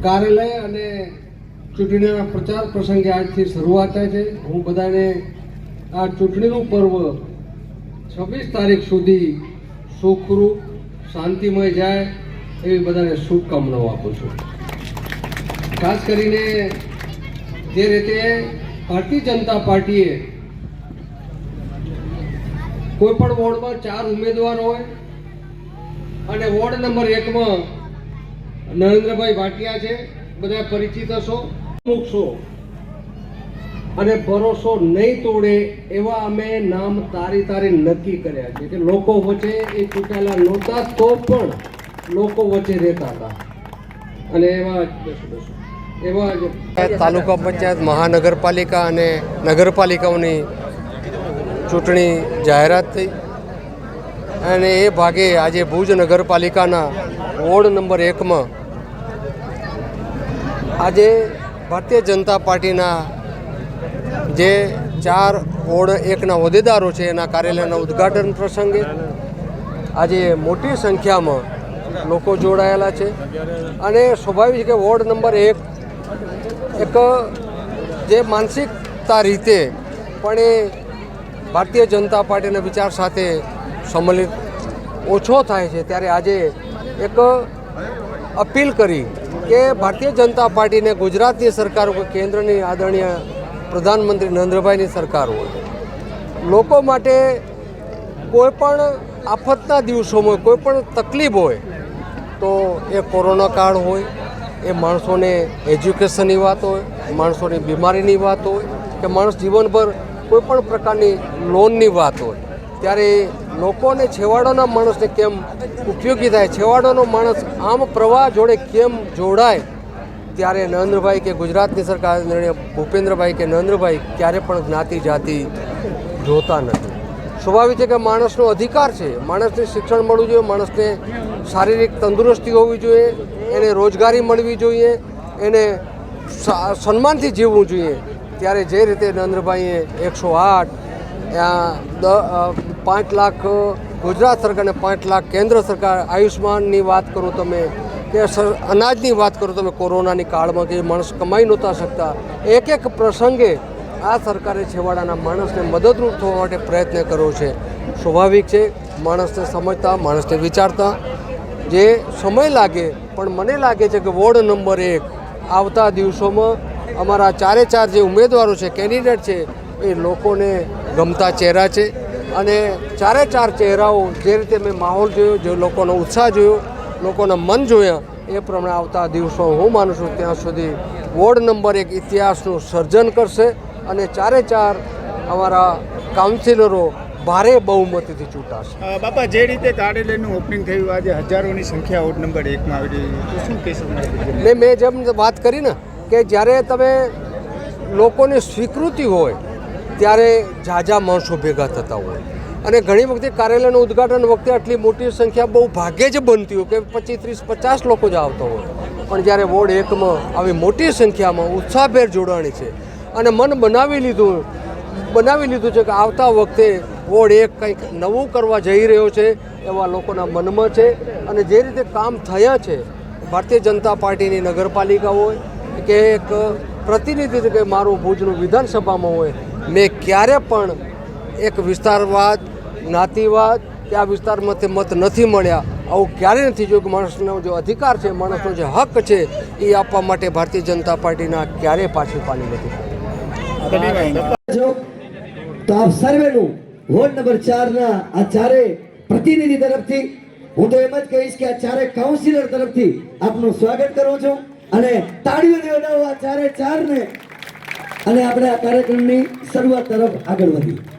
કાર્યાલય અને ચૂંટણીના પ્રચાર પ્રસંગે આજથી શરૂઆત થાય છે. હું બધાને આ ચૂંટણીનું પર્વ 26 તારીખ સુધી સુખરૂપ શાંતિમય જાય એવી બધાને શુભકામનાઓ આપું છું. ખાસ કરીને જે રીતે ભારતીય જનતા પાર્ટીએ કોઈ પણ વોર્ડમાં 4 ઉમેદવાર હોય અને વોર્ડ નંબર 1માં નરેન્દ્રભાઈ ભાટિયા છે, બધા પરિચિત હશો. મૂકશો અને ભરોસો નહીં તોડે એવા અમે નામ તારી નક્કી કર્યા છે કે લોકો વચ્ચે એ ચૂંટાયેલા નહોતા તો પણ લોકો વચ્ચે રહેતા હતા. અને એવા જ તાલુકા પંચાયત, મહાનગરપાલિકા અને નગરપાલિકાઓની ચૂંટણી જાહેરાત થઈ અને એ ભાગે આજે ભુજ નગરપાલિકાના વોર્ડ નંબર 1માં આજે ભારતીય જનતા પાર્ટીના જે 4 વોર્ડ 1ના હોદ્દેદારો છે એના કાર્યાલયના ઉદ્ઘાટન પ્રસંગે આજે મોટી સંખ્યામાં લોકો જોડાયેલા છે. અને સ્વાભાવિક છે કે વોર્ડ નંબર 1 એક જે માનસિકતા રીતે પણ એ ભારતીય જનતા પાર્ટીના વિચાર સાથે સંમલિત ઓછો થાય છે, ત્યારે આજે એક અપીલ કરી કે ભારતીય જનતા પાર્ટીને ગુજરાતની સરકાર હોય, કેન્દ્રની આદરણીય પ્રધાનમંત્રી નરેન્દ્રભાઈની સરકાર હોય, લોકો માટે કોઈ પણ આફતના દિવસોમાં કોઈ પણ તકલીફ હોય તો એ કોરોના કાળ હોય, એ માણસોને એજ્યુકેશનની વાત હોય, માણસોની બીમારીની વાત હોય કે માણસ જીવનભર કોઈ પણ પ્રકારની લોનની વાત હોય, ત્યારે લોકોને છેવાડાના માણસને કેમ ઉપયોગી થાય, છેવાડાનો માણસ આમ પ્રવાહ જોડે કેમ જોડાય, ત્યારે નરેન્દ્રભાઈ કે ગુજરાતની સરકાર ભૂપેન્દ્રભાઈ કે નરેન્દ્રભાઈ ક્યારે પણ જ્ઞાતિ જાતિ જોતા નથી. સ્વાભાવિક છે કે માણસનો અધિકાર છે, માણસને શિક્ષણ મળવું જોઈએ, માણસને શારીરિક તંદુરસ્તી હોવી જોઈએ, એને રોજગારી મળવી જોઈએ, એને સન્માનથી જીવવું જોઈએ. ત્યારે જે રીતે નરેન્દ્રભાઈએ 108 5 લાખ ગુજરાત સરકારને 5 લાખ કેન્દ્ર સરકાર, આયુષ્માનની વાત કરો તમે કે અનાજની વાત કરો તમે, કોરોનાની કાળમાં કે માણસ કમાઈ નહોતા શકતા, એક પ્રસંગે આ સરકારે છેવાડાના માણસને મદદરૂપ થવા માટે પ્રયત્ન કર્યો છે. સ્વાભાવિક છે માણસને સમજતા, માણસને વિચારતા જે સમય લાગે, પણ મને લાગે છે કે વોર્ડ નંબર 1 આવતા દિવસોમાં અમારા 4 જે ઉમેદવારો છે, કેન્ડિડેટ છે, એ લોકોને ગમતા ચહેરા છે. અને 4 ચહેરાઓ જે રીતે મેં માહોલ જોયો, જે લોકોનો ઉત્સાહ જોયો, લોકોના મન જોયા, એ પ્રમાણે આવતા દિવસો હું માનું છું ત્યાં સુધી વોર્ડ નંબર 1 ઇતિહાસનું સર્જન કરશે અને 4 અમારા કાઉન્સિલરો ભારે બહુમતીથી ચૂંટાશે. બાપા, જે રીતે કાર્યાલયનું ઓપનિંગ થયું, આજે હજારોની સંખ્યા વોર્ડ નંબર 1માં આવી રહી, તો શું કહેશો? મેં જેમ વાત કરી ને કે જ્યારે તમે લોકોની સ્વીકૃતિ હોય ત્યારે ઝાઝા માણસો ભેગા થતા હોય, અને ઘણી વખતે કાર્યાલયનું ઉદ્ઘાટન વખતે આટલી મોટી સંખ્યા બહુ ભાગ્યે જ બનતી હોય કે 25, 30, 50 લોકો જ આવતા હોય, પણ જ્યારે વોર્ડ 1માં આવી મોટી સંખ્યામાં ઉત્સાહભેર જોડાણી છે અને મન બનાવી લીધું છે કે આવતા વખતે વોર્ડ 1 કંઈક નવું કરવા જઈ રહ્યો છે એવા લોકોના મનમાં છે. અને જે રીતે કામ થયા છે ભારતીય જનતા પાર્ટીની નગરપાલિકા હોય કે એક પ્રતિનિધિત્વ કે મારું ભુજનું વિધાનસભામાં હોય, મેં ક્યારે પણ એક વિસ્તારવાદ, જ્ઞાતિવાદ કે આ વિસ્તારમાંથી મત નથી મળ્યા, આવું ક્યારે નથી જોયું. કે માણસનો જે અધિકાર છે, માણસનો જે હક છે, એ આપવા માટે ભારતીય જનતા પાર્ટીના ક્યારેય પાછી પાની નથી. તો આપ સર્વેનું વોર્ડ નંબર 4ના આ 4 પ્રતિનિધિ તરફથી હું તો એમ જ કહીશ કે આ 4 કાઉન્સિલર તરફથી આપનું સ્વાગત કરું છું અને તાળીઓથી વધાવો આ 4 ને અને આપણે આ કાર્યક્રમની શરૂઆત તરફ આગળ વધીએ.